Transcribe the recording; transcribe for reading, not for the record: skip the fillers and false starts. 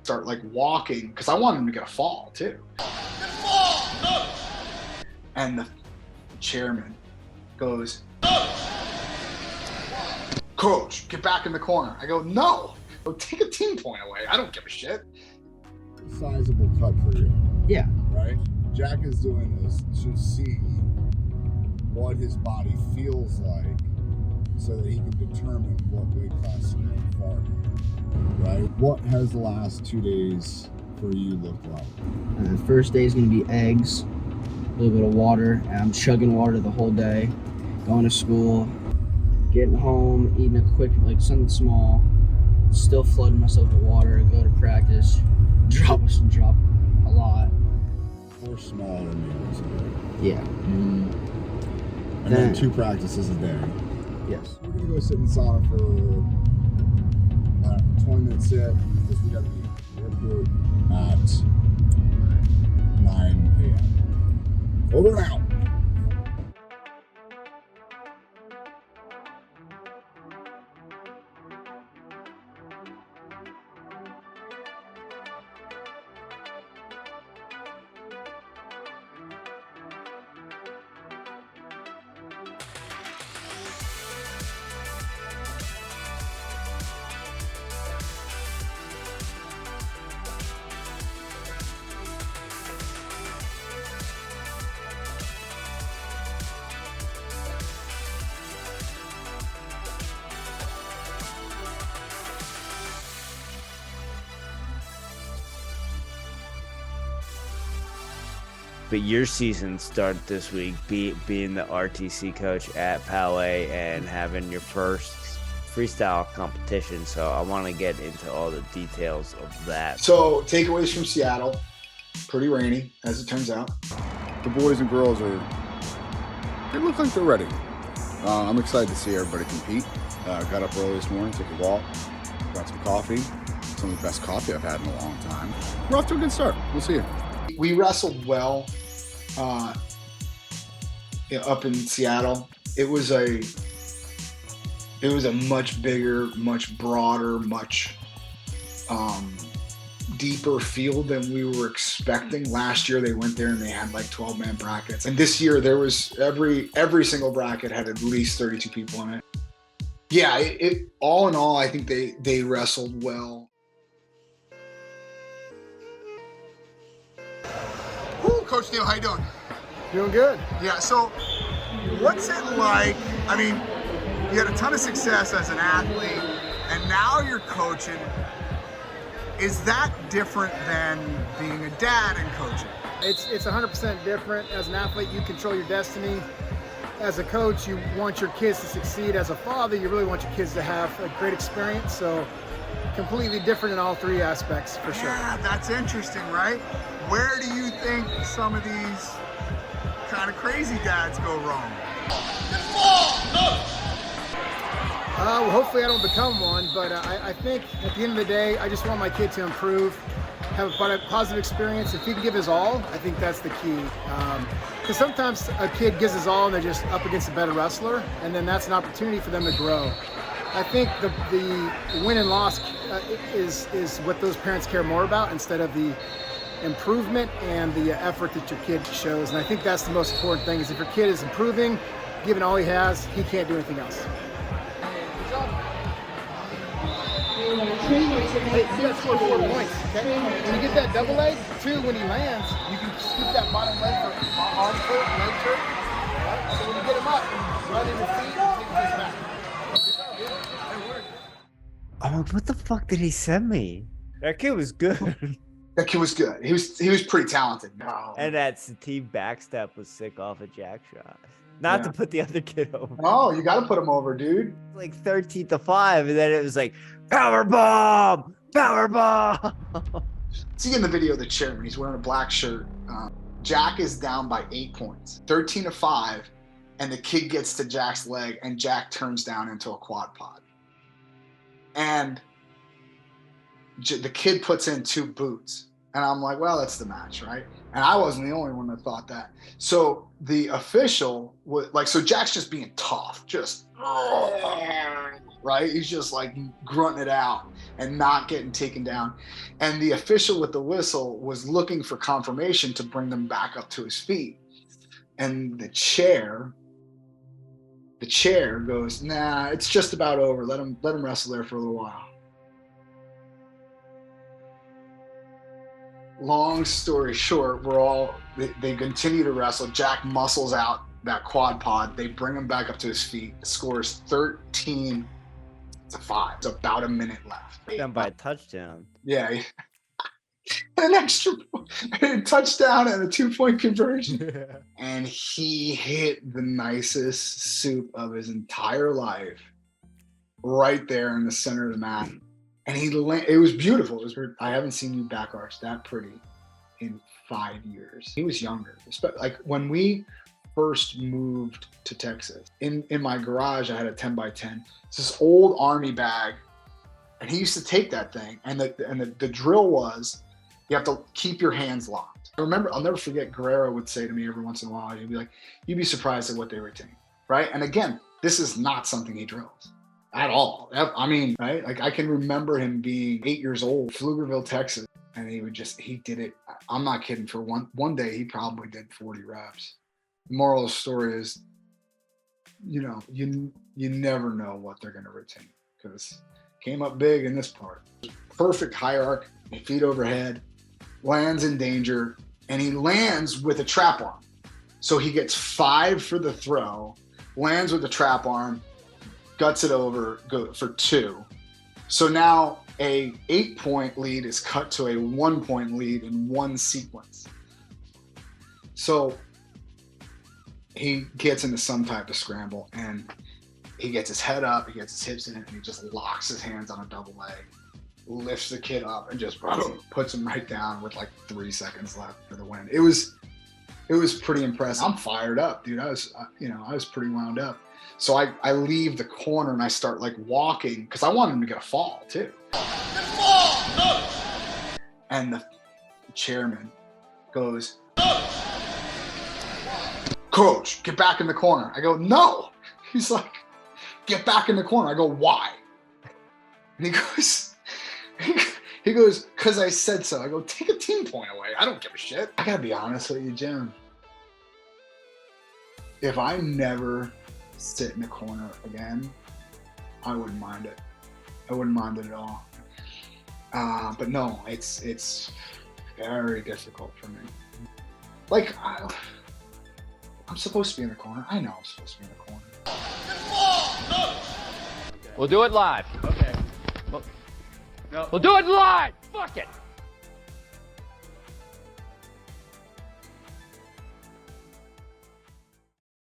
start like walking because I wanted him to get a fall too. And the chairman goes, "Coach, get back in the corner." I go, "No, go take a team point away. I don't give a shit." Sizable cut for you. Yeah. Right? Jack is doing this to see what his body feels like so that he can determine what weight class to go far. Right? What has the last 2 days for you looked like? The first day is going to be eggs, a little bit of water. I'm chugging water the whole day, going to school, getting home, eating a quick, like something small, still flooding myself with water, go to practice, drop a lot. 4 smaller meals a day. Yeah. And then 2 practices a day. Yes. We're gonna go sit in sauna for 20-minute sit because we gotta be at the airport at 9 a.m. Over and out. But your season started this week, being the RTC coach at Powy and having your first freestyle competition. So I want to get into all the details of that. So takeaways from Seattle, pretty rainy as it turns out. The boys and girls they look like they're ready. I'm excited to see everybody compete. Got up early this morning, took a walk, got some coffee. Some of the best coffee I've had in a long time. We're off to a good start. We'll see you. We wrestled well up in Seattle. It was a much bigger, much broader, much deeper field than we were expecting. Last year they went there and they had like 12-man brackets, and this year there was every single bracket had at least 32 people in it. Yeah, it all in all, I think they wrestled well. Coach Neil, how you doing? Doing good. Yeah, so what's it like? I mean, you had a ton of success as an athlete, and now you're coaching. Is that different than being a dad and coaching? It's 100% different. As an athlete, you control your destiny. As a coach, you want your kids to succeed. As a father, you really want your kids to have a great experience. So completely different in all 3 aspects, for sure. Yeah, that's interesting, right? Where do you think some of these kind of crazy dads go wrong? Well, hopefully I don't become one, but I think at the end of the day, I just want my kid to improve, have a positive experience. If he can give his all, I think that's the key. Because sometimes a kid gives his all and they're just up against a better wrestler, and then that's an opportunity for them to grow. I think the win and loss is what those parents care more about instead of the improvement and the effort that your kid shows. And I think that's the most important thing, is if your kid is improving, giving all he has, he can't do anything else. Good job. Hey, you got to score 4 points, okay? When you get that double leg, too, when he lands, you can scoop that bottom leg for arm turn, leg turn. Right? So when you get him up, run in your feet and take his back. Oh, what the fuck did he send me? That kid was good. That kid was good. He was pretty talented. And that Steve backstep was sick off a jack shot. Not to put the other kid over. Oh, you got to put him over, dude. Like 13-5, and then it was like power bomb. See in the video the chairman, he's wearing a black shirt. Jack is down by 8 points, 13-5, and the kid gets to Jack's leg, and Jack turns down into a quad pod. And the kid puts in 2 boots, And I'm like, well, that's the match, right? And I wasn't the only one that thought that. So the official was like, so Jack's just being tough, just, right? He's just like grunting it out and not getting taken down. And the official with the whistle was looking for confirmation to bring them back up to his feet. And the chair goes, nah, it's just about over. Let him wrestle there for a little while. Long story short, they continue to wrestle. Jack muscles out that quad pod. They bring him back up to his feet. Scores 13-5. It's about a minute left. Done by a touchdown. Yeah. An extra touchdown and a 2-point conversion. And he hit the nicest soup of his entire life right there in the center of the mat. And it was beautiful. I haven't seen you back arch that pretty in 5 years. He was younger. Like when we first moved to Texas, in my garage, I had a 10x10. It's this old Army bag. And he used to take that thing. And the drill was, you have to keep your hands locked. I remember, I'll never forget, Guerrero would say to me every once in a while, he'd be like, you'd be surprised at what they retain, right? And again, this is not something he drills. At all. I mean, right? Like I can remember him being 8 years old, Pflugerville, Texas, and he did it. I'm not kidding. For one day, he probably did 40 reps. The moral of the story is, you never know what they're going to retain because came up big in this part. Perfect high arc, feet overhead, lands in danger, and he lands with a trap arm. So he gets 5 for the throw, lands with the trap arm, guts it over, go for 2. So now a 8-point lead is cut to a 1-point lead in one sequence. So he gets into some type of scramble and he gets his head up, he gets his hips in it, and he just locks his hands on a double leg, lifts the kid up and just puts him right down with like 3 seconds left for the win. It was pretty impressive. I'm fired up, dude. I was pretty wound up. So I leave the corner and I start like walking because I want him to get a fall too. And the chairman goes, Coach, get back in the corner. I go, no. He's like, get back in the corner. I go, why? And he goes, because I said so. I go, take a team point away. I don't give a shit. I gotta be honest with you, Jim. If I never sit in the corner again, I wouldn't mind it. I wouldn't mind it at all. But no, it's very difficult for me. Like, I'm supposed to be in the corner. I know I'm supposed to be in the corner. We'll do it live. Okay. We'll do it live. Fuck it.